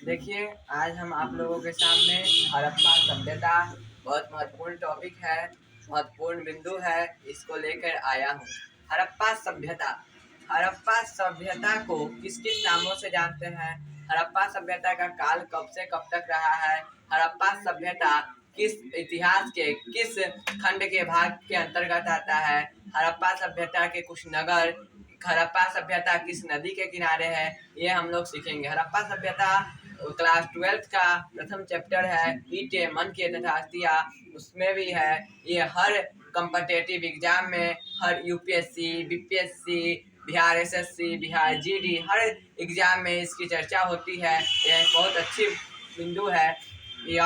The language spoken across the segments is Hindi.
देखिए, आज हम आप लोगों के सामने हड़प्पा सभ्यता बहुत महत्वपूर्ण टॉपिक है, महत्वपूर्ण बिंदु है, इसको लेकर आया हूँ। हड़प्पा सभ्यता। हड़प्पा सभ्यता को किस किस नामों से जानते हैं? हड़प्पा सभ्यता का काल कब से कब तक रहा है? हड़प्पा सभ्यता किस इतिहास के किस खंड के भाग के अंतर्गत आता है? हड़प्पा सभ्यता के कुछ नगर, हड़प्पा सभ्यता किस नदी के किनारे है, ये हम लोग सीखेंगे। हड़प्पा सभ्यता क्लास 12th का प्रथम चैप्टर है, ईंटे मन के तथा अस्थिया, उसमें भी है। ये हर कम्पिटिटिव एग्जाम में, हर UPSC, BPSC, Bihar SSC, Bihar GD, हर एग्जाम में इसकी चर्चा होती है। यह बहुत अच्छी बिंदु है। यह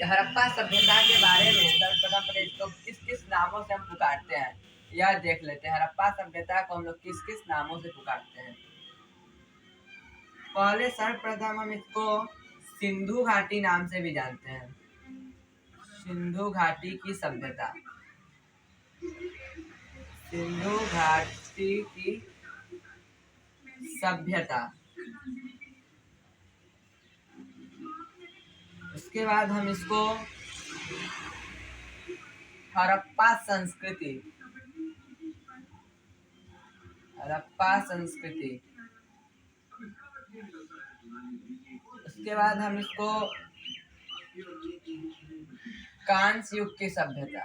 हड़प्पा सभ्यता के बारे में सर्वप्रथम इसको किस किस नामों से हम पुकारते हैं, यह देख लेते हैं। हड़प्पा सभ्यता को हम लोग किस किस नामों से पुकारते हैं। पहले सर्वप्रथम हम इसको सिंधु घाटी नाम से भी जानते हैं। सिंधु घाटी की सभ्यता, सिंधु घाटी की सभ्यता। उसके बाद हम इसको हड़प्पा संस्कृति, हड़प्पा संस्कृति। उसके बाद हम इसको कांस्य युग की सभ्यता,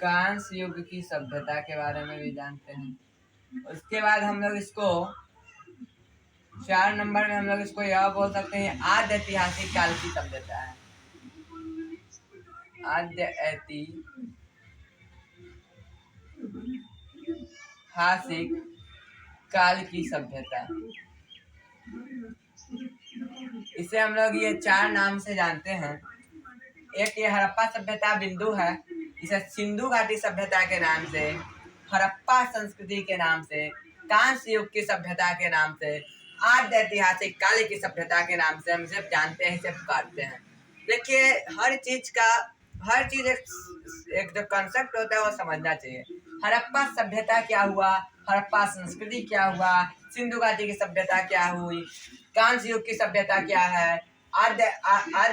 कांस्य युग की सभ्यता के बारे में भी जानते हैं। उसके बाद हम लोग इसको 4 नंबर में हम लोग इसको यह बोल सकते हैं, आद्य ऐतिहासिक काल की सभ्यता है। आद्य ऐतिहासिक काल की सभ्यता, इसे हम लोग ये 4 नाम से जानते हैं। एक ये हड़प्पा सभ्यता बिंदु है, इसे सिंधु घाटी सभ्यता के नाम से, हड़प्पा संस्कृति के नाम से, कांस्य युग की सभ्यता के नाम से, आद्य ऐतिहासिक काल की सभ्यता के नाम से हम इसे जानते हैं, इसे पुकारते हैं। देखिए, हर चीज एक जो कंसेप्ट होता है वो समझना चाहिए। हड़प्पा सभ्यता क्या हुआ, हड़प्पा संस्कृति क्या हुआ, सिंधु घाटी की सभ्यता क्या हुई, कांस्य युग की सभ्यता क्या है, आद्य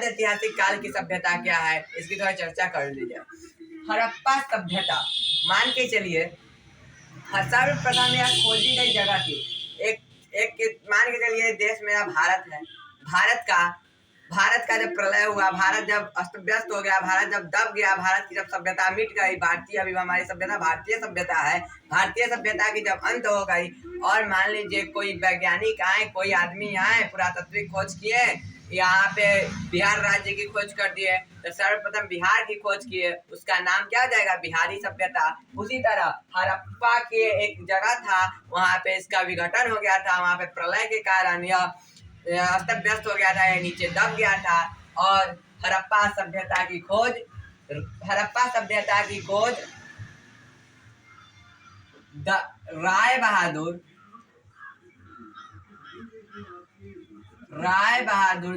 ऐतिहासिक काल की सभ्यता क्या है, इसकी थोड़ी चर्चा कर लीजिए। हड़प्पा सभ्यता, मान के चलिए सर्वप्रथम यह खोजी गई जगह थी। एक मान के चलिए देश मेरा भारत है। भारत का जब प्रलय हुआ, भारत जब अस्त व्यस्त हो गया, भारत जब दब गया, भारत की जब सभ्यता मिट गई, भारतीय अभी हमारी सभ्यता भारतीय सभ्यता है, भारतीय सभ्यता की जब अंत हो गई और मान लीजिए कोई वैज्ञानिक आए, कोई आदमी आए, पुरातत्विक खोज किए, यहाँ पे बिहार राज्य की खोज कर दिए, तो सर्वप्रथम बिहार की खोज किए, उसका नाम क्या हो जाएगा, बिहारी सभ्यता। उसी तरह हड़प्पा के एक जगह था, वहाँ पे इसका विघटन हो गया था, वहाँ पे प्रलय के कारण यह अस्त व्यस्त हो गया था, ये नीचे दब गया था। और हड़प्पा सभ्यता की खोज, हड़प्पा सभ्यता की खोज राय बहादुर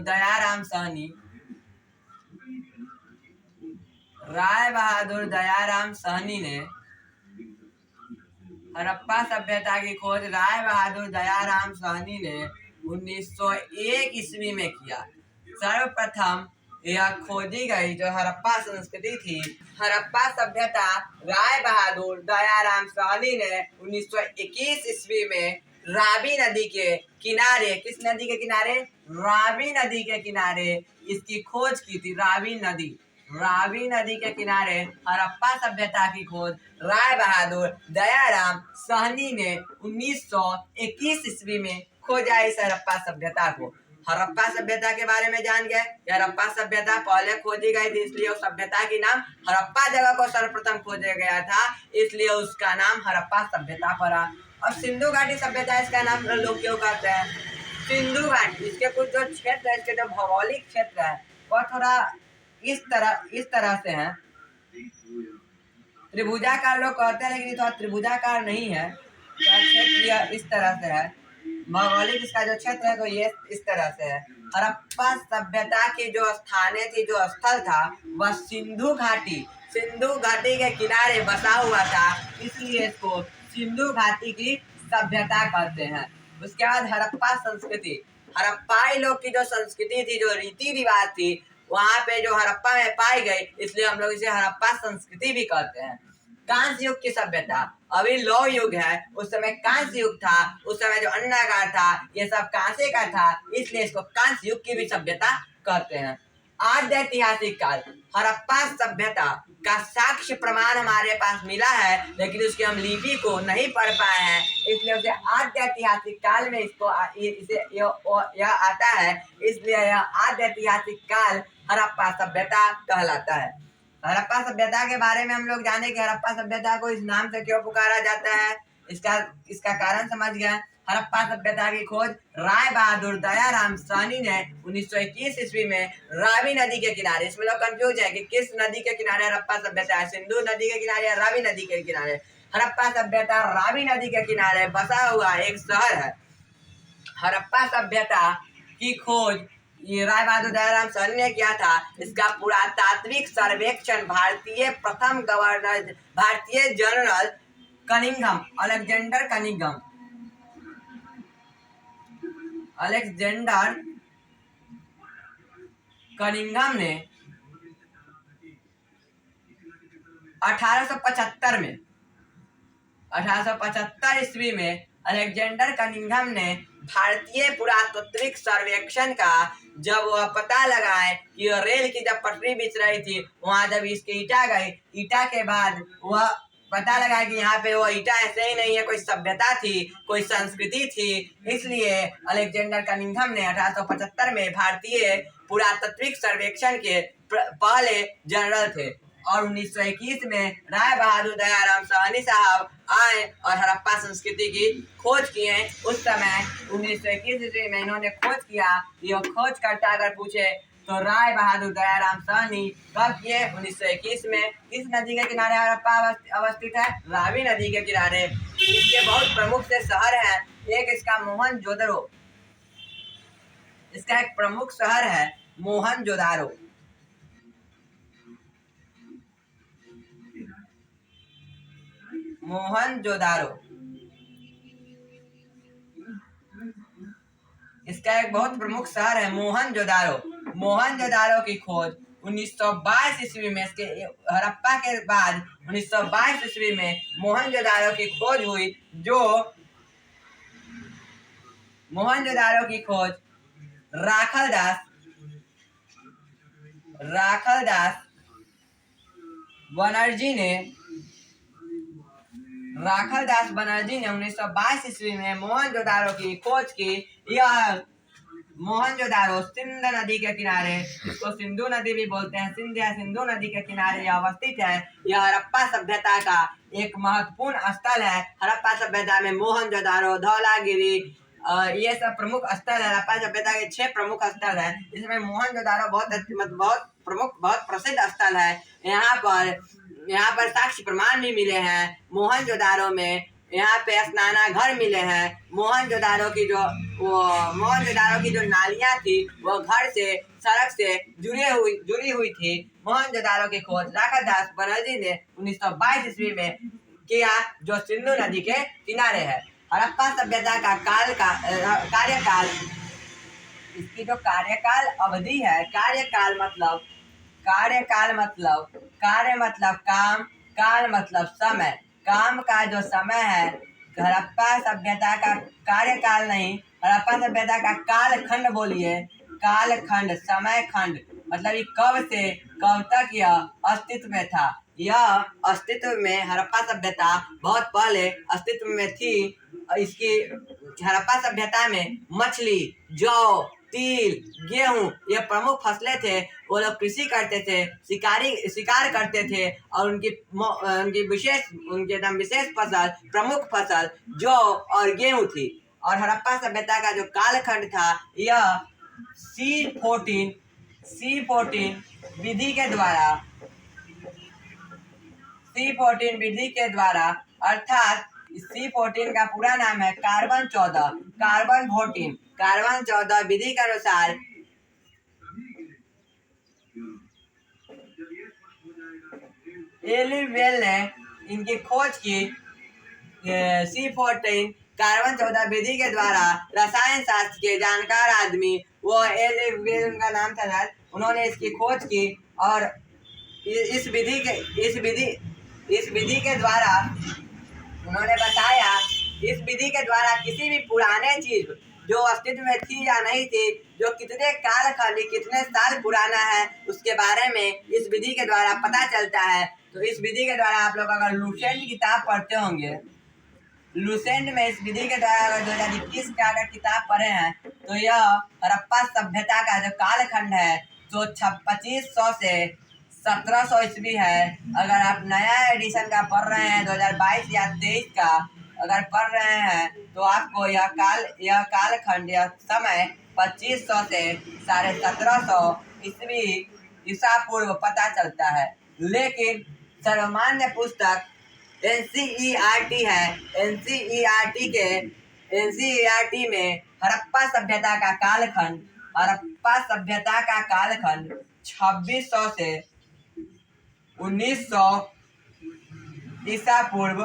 दयाराम सहनी ने हड़प्पा सभ्यता की खोज राय बहादुर दयाराम सहनी ने 1901 ईस्वी में किया। सर्वप्रथम यह खोजी गई जो हड़प्पा संस्कृति थी, हड़प्पा सभ्यता, राय बहादुर दयाराम सहनी ने 1921 ईस्वी में रावी नदी के किनारे, किस नदी के किनारे, रावी नदी के किनारे इसकी खोज की थी। रावी नदी के किनारे हड़प्पा सभ्यता की खोज राय बहादुर दयाराम सहनी ने 1921 ईस्वी में खोजा इस हड़प्पा सभ्यता को। हड़प्पा सभ्यता के बारे में जान गए। हड़प्पा सभ्यता पहले खोजी गई थी, इसलिए उस सभ्यता की नाम हड़प्पा जगह को सर्वप्रथम खोजा गया था, इसलिए उसका नाम हड़प्पा सभ्यता पड़ा। और सिंधु घाटी सभ्यता इसका नाम लोग क्यों करते हैं, सिंधु घाटी, इसके कुछ जो क्षेत्र है, इसके जो भौगोलिक क्षेत्र है वह थोड़ा इस तरह से है। त्रिभुजाकार लोग कहते हैं, लेकिन थोड़ा त्रिभुजाकार नहीं है, क्षेत्र इस तरह से है। भौगोलिक इसका जो क्षेत्र है तो ये इस तरह से है। हड़प्पा सभ्यता की जो स्थाने थी, जो स्थल था, वह सिंधु घाटी के किनारे बसा हुआ था, इसलिए इसको सिंधु घाटी की सभ्यता कहते हैं। उसके बाद हड़प्पा संस्कृति। हड़प्पाई लोग की जो संस्कृति थी, जो रीति रिवाज थी, वहां पे जो हड़प्पा में पाई गई, इसलिए हम लोग इसे हड़प्पा संस्कृति भी कहते हैं। कांस्य युग की सभ्यता, अभी लौ युग है, उस समय कांस्य युग था। उस समय जो अन्नागार था, ये सब कांसे का था, इसलिए इसको कांस्य युग की भी सभ्यता कहते हैं। आद्य ऐतिहासिक काल, हड़प्पा सभ्यता का साक्ष्य प्रमाण हमारे पास मिला है, लेकिन उसकी हम लिपि को नहीं पढ़ पाए हैं, इसलिए उसे आद्य ऐतिहासिक काल में इसको इसे यह आता है, इसलिए यह आद्य ऐतिहासिक काल हड़प्पा सभ्यता कहलाता है। हड़प्पा सभ्यता के बारे में हम लोग जाने कि हड़प्पा सभ्यता को इस नाम से क्यों पुकारा जाता है, इसका इसका कारण समझ गए। हड़प्पा सभ्यता की खोज राय बहादुर दयाराम साहनी ने 1921 ईस्वी में रावी नदी के किनारे, इसमें लोग कंफ्यूज है कि किस नदी के किनारे हड़प्पा सभ्यता है, सिंधु नदी के किनारे या रावी नदी के किनारे। हड़प्पा सभ्यता रावी नदी के किनारे बसा हुआ एक शहर है। हड़प्पा सभ्यता की खोज ये राय बहादुर दयाराम साहनी ने किया था। इसका पुरातात्विक सर्वेक्षण भारतीय प्रथम गवर्नर, भारतीय general Cunningham, Alexander Cunningham, Alexander Cunningham ने 1875 में, 1875 ईस्वी में अलेक्जेंडर कनिंघम ने भारतीय पुरातात्विक सर्वेक्षण का जब वह पता लगाए कि रेल की जब पटरी बिछ रही थी, वहां जब इसकी ईटा गई, ईटा के बाद वह पता लगा कि यहाँ पे वो ईटा ऐसे ही नहीं है, कोई सभ्यता थी, कोई संस्कृति थी। इसलिए अलेक्जेंडर कनिंघम ने 1875 में भारतीय पुरातात्विक सर्वेक्षण के पहले जनरल थे, और 1921 में राय बहादुर दयाराम साहनी साहब आए और हड़प्पा संस्कृति की खोज किए। उस समय 1921 ईस्वी में इन्होंने खोज किया। ये खोज करता अगर पूछे तो राय बहादुर दयाराम साहनी कब किए? 1921 में। किस नदी के किनारे हड़प्पा अवस्थित है? रावी नदी के किनारे। इसके बहुत प्रमुख से शहर हैं। एक इसका मोहनजोदड़ो, इसका एक प्रमुख शहर है मोहनजोदारो। मोहनजोदारो इसका एक बहुत प्रमुख शहर है मोहनजोदारो। मोहनजोदारो की खोज 1922 ईस्वी में, इसके हड़प्पा के बाद 1922 ईस्वी में मोहनजोदारो की खोज हुई। जो मोहनजोदारो की खोज राखलदास बनर्जी ने 1922 ईस्वी में मोहनजोदारो की खोज की। यह मोहनजोदारो सिंध नदी के किनारे, इसको सिंधु नदी भी बोलते हैं, सिंध या सिंधु नदी के किनारे यह अवस्थित है। यह हड़प्पा सभ्यता का एक महत्वपूर्ण स्थल है। हड़प्पा सभ्यता में मोहनजोदारो, धौलागिरी, ये सब प्रमुख स्थल है। हड़प्पा सभ्यता के 6 प्रमुख स्थल है, इसमें मोहनजोदारो बहुत प्रमुख, बहुत प्रसिद्ध स्थल है। यहाँ पर साक्ष्य प्रमाण भी मिले हैं। मोहनजोदारो में यहाँ पे स्नानाघर मिले हैं। मोहनजोदारो की जो नालियां थी, वो घर से, सड़क से जुड़ी हुई थी। मोहनजोदारो की खोज राखलदास बनर्जी ने 1922 ईस्वी में किया, जो सिंधु नदी के किनारे है। हड़प्पा सभ्यता का कार्यकाल, इसकी जो कार्यकाल अवधि है, कार्यकाल मतलब काम, काल मतलब समय। काम का जो समय है, हड़प्पा सभ्यता का कार्यकाल नहीं, हड़प्पा सभ्यता का कालखंड बोलिए। कालखंड, समय खंड मतलब ये कब से कब तक यह अस्तित्व में था। यह अस्तित्व में, हड़प्पा सभ्यता बहुत पहले अस्तित्व में थी। इसकी हड़प्पा सभ्यता में मछली, जौ, तिल, गेहूं ये प्रमुख फसलें थे। वो लोग कृषि करते थे, शिकार करते थे, और उनकी विशेष फसल, प्रमुख फसल जौ और गेहूं थी। और हड़प्पा सभ्यता का जो कालखंड था, यह C14 विधि के द्वारा, अर्थात C14 का पूरा नाम है कार्बन 14 विधि के अनुसार एलिवेल ने इनकी खोज की। C14 कार्बन 14 विधि के द्वारा रसायन शास्त्र के जानकार आदमी वो उनका नाम था शायद, उन्होंने इसकी खोज की और इस विधि के द्वारा उन्होंने बताया, इस विधि के द्वारा किसी भी पुराने चीज जो अस्तित्व में थी या नहीं थी, जो कितने कालखंड कितने साल पुराना है, उसके बारे में इस विधि के द्वारा पता चलता है। तो इस विधि के द्वारा आप लोग अगर लुसेंट किताब पढ़ते होंगे, लुसेंट में इस विधि के द्वारा अगर 2021 का अगर किताब पढ़े हैं तो यह हड़प्पा सभ्यता का जो कालखंड है जो 2500 से 1700 ईस्वी है। अगर आप नया एडिशन का पढ़ रहे हैं 2022 या 23 का अगर पढ़ रहे हैं तो आपको यह कालखंड यह समय 2500 से 1750 ईस्वी ईसा पूर्व पता चलता है। लेकिन सर्वमान्य पुस्तक NCERT है। NCERT में हड़प्पा सभ्यता का कालखंड 2600 से 1900 ईसा पूर्व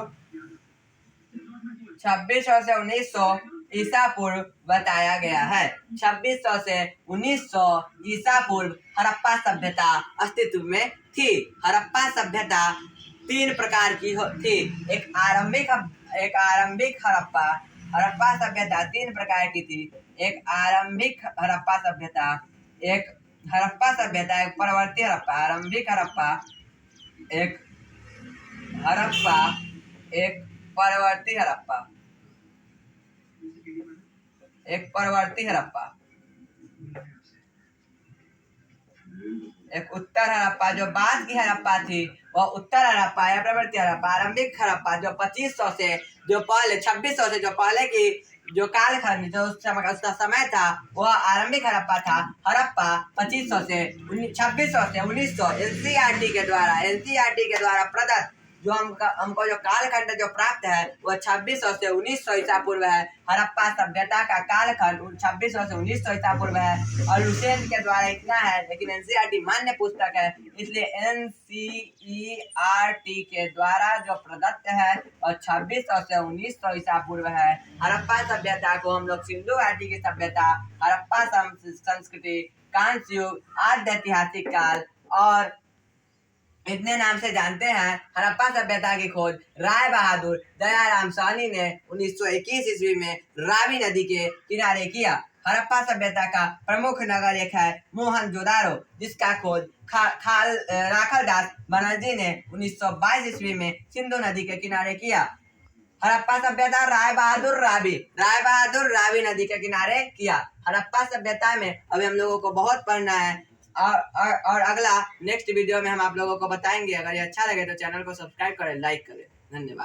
2600 से 1900 ईसा पूर्व बताया गया है। 2600 से 1900 ईसा पूर्व हड़प्पा सभ्यता अस्तित्व में थी। हड़प्पा सभ्यता 3 प्रकार की थी। एक आरंभिक हड़प्पा सभ्यता 3 प्रकार की थी। एक आरंभिक हड़प्पा सभ्यता, एक हड़प्पा सभ्यता, एक परवर्ती हड़प्पा। आरंभिक हड़प्पा, एक हड़प्पा, एक परवर्ती हड़प्पा, एक परवर्ती हड़प्पा, एक उत्तर हड़प्पा। जो बाद की हड़प्पा थी वह उत्तर हड़प्पा या प्रवृत्ति हड़प्पा। आरंभिक हड़प्पा जो 2500 से जो पहले 2600 से जो पहले की जो कालखंड जो उसका समय था वह आरंभिक हड़प्पा था। हड़प्पा 2600 से 1900 NCERT के द्वारा प्रदत्त जो हमको जो कालखंड जो प्राप्त है वह 2600 से 1900 ईसा पूर्व है। हड़प्पा सभ्यता का कालखंड 2600 से 1900 ईसा पूर्व है और लुसेंट के द्वारा इतना है। लेकिन NCERT मान्य पुस्तक है, इसलिए NCERT के द्वारा जो प्रदत्त है और 2600 से 1900 ईसा पूर्व है। हड़प्पा सभ्यता को हम लोग सिंधु घाटी की सभ्यता, हड़प्पा संस्कृति, कांस्य युग, आद्य ऐतिहासिक काल और इतने नाम से जानते हैं। हड़प्पा सभ्यता की खोज राय बहादुर दयाराम साहनी ने 1921 ईस्वी में रावी नदी के किनारे किया। हड़प्पा सभ्यता का प्रमुख नगर एक है मोहनजोदारो, जिसका खोज राखलदास बनर्जी ने 1922 ईस्वी में सिंधु नदी के किनारे किया। हड़प्पा सभ्यता राय बहादुर रावी नदी के किनारे किया। हड़प्पा सभ्यता में अभी हम लोगों को बहुत पढ़ना है और अगला नेक्स्ट वीडियो में हम आप लोगों को बताएंगे। अगर ये अच्छा लगे तो चैनल को सब्सक्राइब करें, लाइक करें। धन्यवाद।